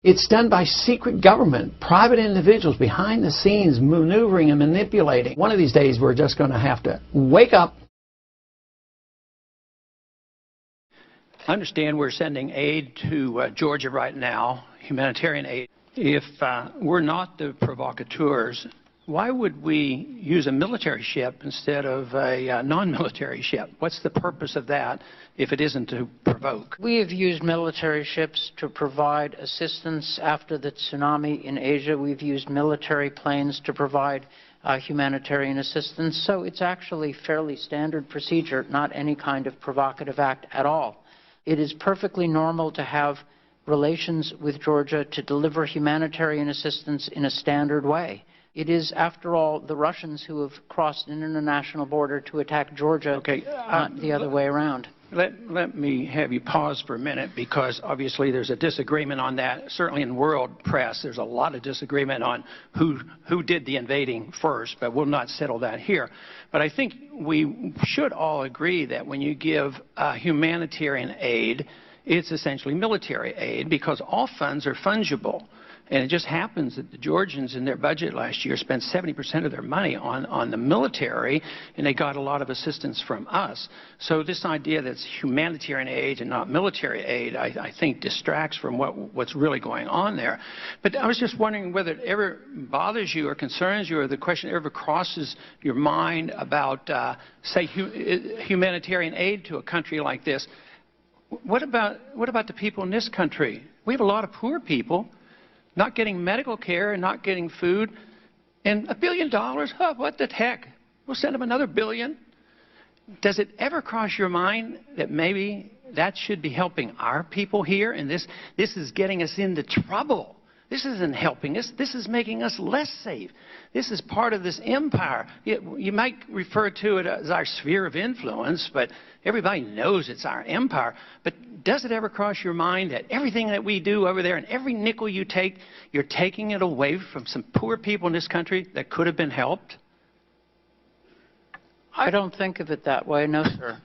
It's done by secret government, private individuals behind the scenes maneuvering and manipulating. One of these days we're just going to have to wake up. I understand we're sending aid to Georgia right now, humanitarian aid. If we're not the provocateurs, why would we use a military ship instead of a non-military ship? What's the purpose of that if it isn't to provoke? We have used military ships to provide assistance after the tsunami in Asia. We've used military planes to provide humanitarian assistance. So it's actually fairly standard procedure, not any kind of provocative act at all. It is perfectly normal to have relations with Georgia to deliver humanitarian assistance in a standard way. It is, after all, the Russians who have crossed an international border to attack Georgia, okay, not the other way around. Let me have you pause for a minute, because obviously there's a disagreement on that. Certainly in world press, there's a lot of disagreement on who did the invading first, but we'll not settle that here. But I think we should all agree that when you give humanitarian aid, it's essentially military aid, because all funds are fungible. And it just happens that the Georgians in their budget last year spent 70% of their money on the military, and they got a lot of assistance from us. So this idea that it's humanitarian aid and not military aid, I think distracts from what's really going on there. But I was just wondering whether it ever bothers you or concerns you, or the question ever crosses your mind about, say, humanitarian aid to a country like this. What about the people in this country? We have a lot of poor people not getting medical care and not getting food. And $1 billion, oh, what the heck? We'll send them another $1 billion. Does it ever cross your mind that maybe that should be helping our people here? And this is getting us into trouble. This isn't helping us. This is making us less safe. This is part of this empire. You might refer to it as our sphere of influence, but everybody knows it's our empire. But does it ever cross your mind that everything that we do over there and every nickel you take, you're taking it away from some poor people in this country that could have been helped? I don't think of it that way, no, sir.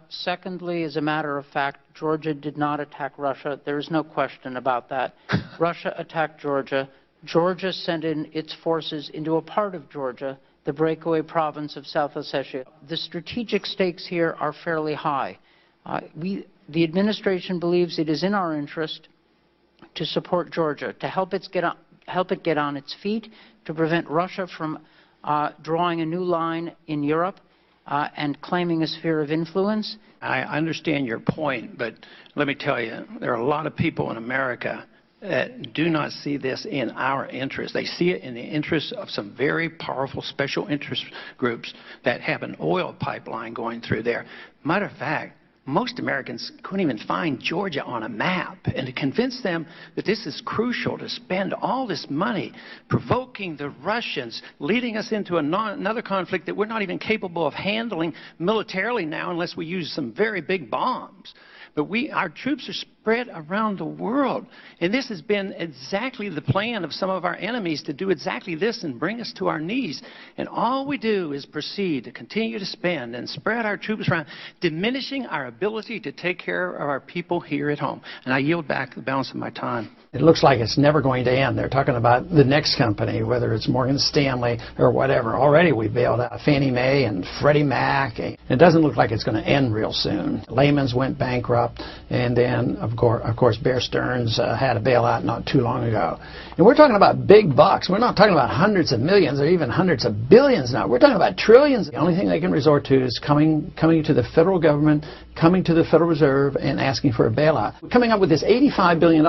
Secondly, as a matter of fact, Georgia did not attack Russia. There is no question about that. Russia attacked Georgia. Georgia sent in its forces into a part of Georgia, the breakaway province of South Ossetia. The strategic stakes here are fairly high. The administration believes it is in our interest to support Georgia, to help it get on its feet, to prevent Russia from drawing a new line in Europe and claiming a sphere of influence. I understand your point, but let me tell you, there are a lot of people in America that do not see this in our interest. They see it in the interest of some very powerful special interest groups that have an oil pipeline going through there. Matter of fact, most Americans couldn't even find Georgia on a map. And to convince them that this is crucial to spend all this money provoking the Russians, leading us into another conflict that we're not even capable of handling militarily now unless we use some very big bombs. But our troops are spread around the world. And this has been exactly the plan of some of our enemies, to do exactly this and bring us to our knees. And all we do is proceed to continue to spend and spread our troops around, diminishing our ability to take care of our people here at home. And I yield back the balance of my time. It looks like it's never going to end. They're talking about the next company, whether it's Morgan Stanley or whatever. Already we bailed out Fannie Mae and Freddie Mac. It doesn't look like it's going to end real soon. Lehman's went bankrupt, and then, of course, Bear Stearns had a bailout not too long ago. And we're talking about big bucks. We're not talking about hundreds of millions or even hundreds of billions now. We're talking about trillions. The only thing they can resort to is coming to the federal government, coming to the Federal Reserve and asking for a bailout. Coming up with this $85 billion,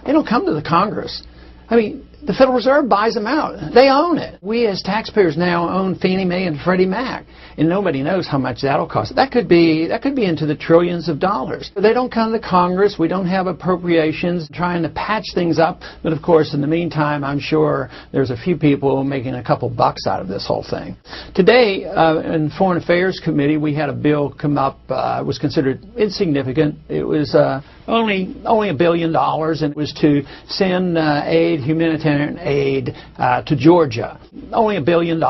they don't come to the Congress. I mean, the Federal Reserve buys them out. They own it. We as taxpayers now own Fannie Mae and Freddie Mac, and nobody knows how much that'll cost. That could be into the trillions of dollars. They don't come to Congress. We don't have appropriations trying to patch things up. But of course, in the meantime, I'm sure there's a few people making a couple bucks out of this whole thing. Today, in Foreign Affairs Committee, we had a bill come up. It was considered insignificant. It was only $1 billion, and it was to send humanitarian aid to Georgia. Only $1 billion.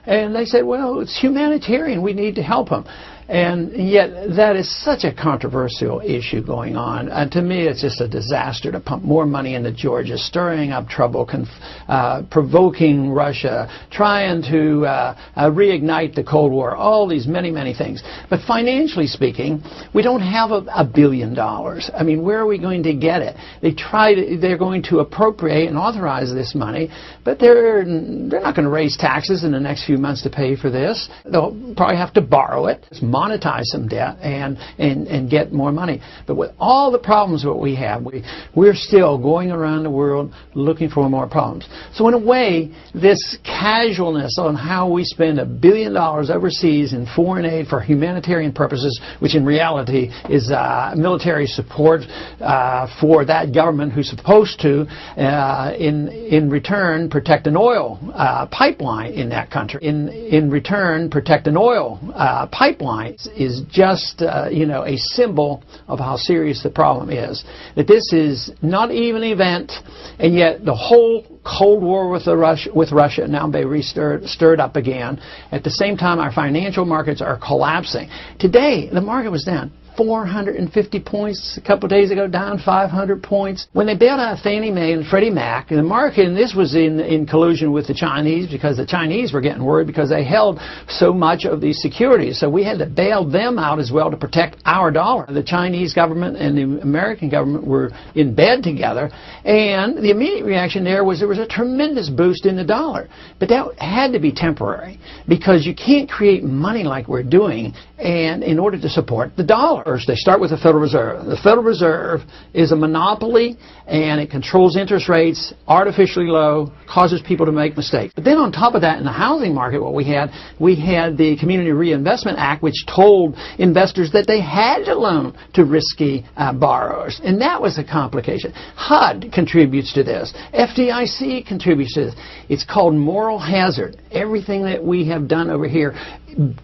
And they said, well, it's humanitarian. We need to help them. And yet that is such a controversial issue going on. And to me, it's just a disaster to pump more money into Georgia, stirring up trouble, provoking Russia, trying to reignite the Cold War, all these many things. But financially speaking, we don't have $1 billion. I mean, where are we going to get it? They're going to appropriate and authorize this money, but they're not going to raise taxes in the next few months to pay for this. They'll probably have to borrow it, monetize some debt, and get more money. But with all the problems that we have, we're still going around the world looking for more problems. So in a way, this casualness on how we spend $1 billion overseas in foreign aid for humanitarian purposes, which in reality is military support for that government who's supposed to, in return, protect an oil pipeline in that country. In return, protect an oil pipeline is just, a symbol of how serious the problem is. That this is not even an event, and yet the whole Cold War with Russia now be stirred up again. At the same time, our financial markets are collapsing. Today, the market was down 450 points a couple of days ago, down 500 points. When they bailed out Fannie Mae and Freddie Mac, the market, and this was in collusion with the Chinese, because the Chinese were getting worried because they held so much of these securities. So we had to bail them out as well to protect our dollar. The Chinese government and the American government were in bed together, and the immediate reaction there was a tremendous boost in the dollar. But that had to be temporary, because you can't create money like we're doing and in order to support the dollar. First, they start with the Federal Reserve. The Federal Reserve is a monopoly, and it controls interest rates artificially low, causes people to make mistakes. But then on top of that, in the housing market, what we had the Community Reinvestment Act, which told investors that they had to loan to risky borrowers. And that was a complication. HUD contributes to this. FDIC contributes to this. It's called moral hazard. Everything that we have done over here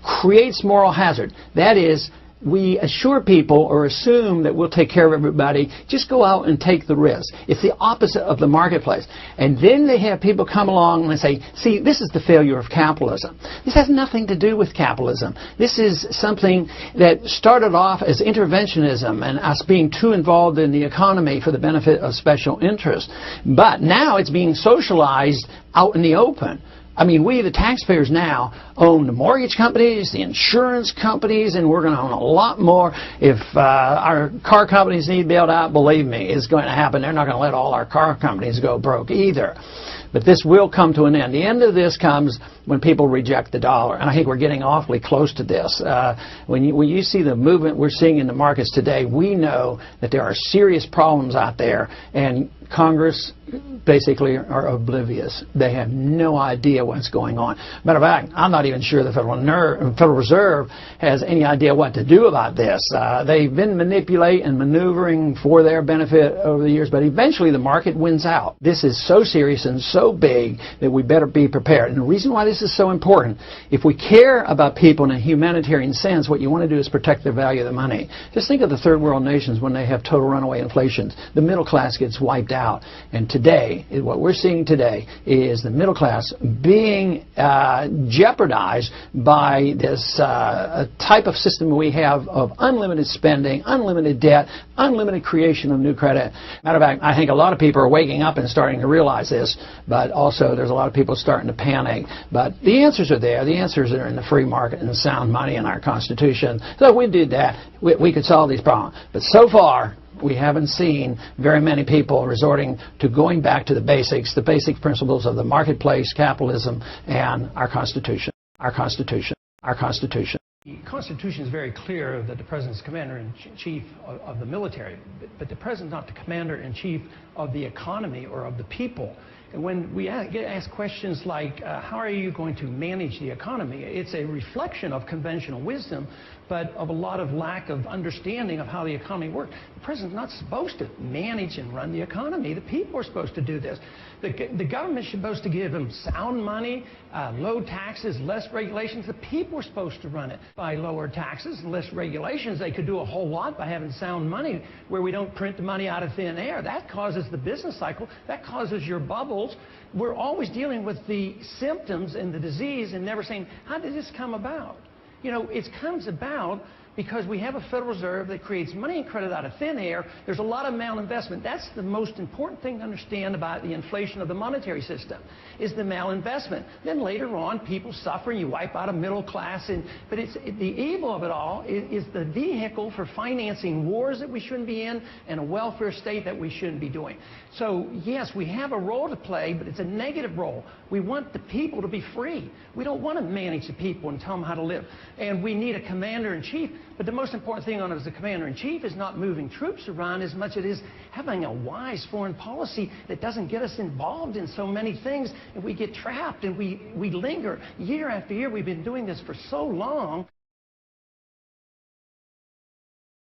creates moral hazard. That is, we assure people or assume that we'll take care of everybody. Just go out and take the risk. It's the opposite of the marketplace. And then they have people come along and say, see, this is the failure of capitalism. This has nothing to do with capitalism. This is something that started off as interventionism and us being too involved in the economy for the benefit of special interests. But now it's being socialized out in the open. I mean, we, the taxpayers now, own the mortgage companies, the insurance companies, and we're going to own a lot more. If our car companies need bailed out, believe me, it's going to happen. They're not going to let all our car companies go broke either. But this will come to an end. The end of this comes when people reject the dollar. And I think we're getting awfully close to this. When you see the movement we're seeing in the markets today, we know that there are serious problems out there, and Congress basically are oblivious. They have no idea what's going on. Matter of fact, I'm not even sure the Federal Reserve has any idea what to do about this. They've been manipulating and maneuvering for their benefit over the years, but eventually the market wins out. This is so serious and so big that we better be prepared. And the reason why this is so important, if we care about people in a humanitarian sense, what you want to do is protect the value of the money. Just think of the third world nations when they have total runaway inflation. The middle class gets wiped out. And today, what we're seeing today is the middle class being jeopardized by this type of system we have of unlimited spending, unlimited debt, unlimited creation of new credit. Matter of fact, I think a lot of people are waking up and starting to realize this, but also there's a lot of people starting to panic. But the answers are there. The answers are in the free market and sound money in our Constitution. So if we did that, we could solve these problems. But so far, we haven't seen very many people resorting to going back to the basic principles of the marketplace, capitalism, and our Constitution. Our Constitution. Our Constitution. The Constitution is very clear that the President is Commander-in-Chief of the military, but the President is not the Commander-in-Chief of the economy or of the people. And when we get asked questions like, how are you going to manage the economy? It's a reflection of conventional wisdom, but of a lot of lack of understanding of how the economy works. The President's not supposed to manage and run the economy. The people are supposed to do this. The government is supposed to give them sound money, low taxes, less regulations. The people are supposed to run it. By lower taxes and less regulations, they could do a whole lot by having sound money where we don't print the money out of thin air. That causes the business cycle. That causes your bubbles. We're always dealing with the symptoms and the disease and never saying, how did this come about? You know, it comes about because we have a Federal Reserve that creates money and credit out of thin air. There's a lot of malinvestment. That's the most important thing to understand about the inflation of the monetary system, is the malinvestment. Then later on, people suffer, and you wipe out a middle class. But it's the evil of it all is the vehicle for financing wars that we shouldn't be in and a welfare state that we shouldn't be doing. So, yes, we have a role to play, but it's a negative role. We want the people to be free. We don't want to manage the people and tell them how to live. And we need a commander-in-chief. But the most important thing on it as a commander-in-chief is not moving troops around as much as it is having a wise foreign policy that doesn't get us involved in so many things, and we get trapped and we linger. Year after year, we've been doing this for so long.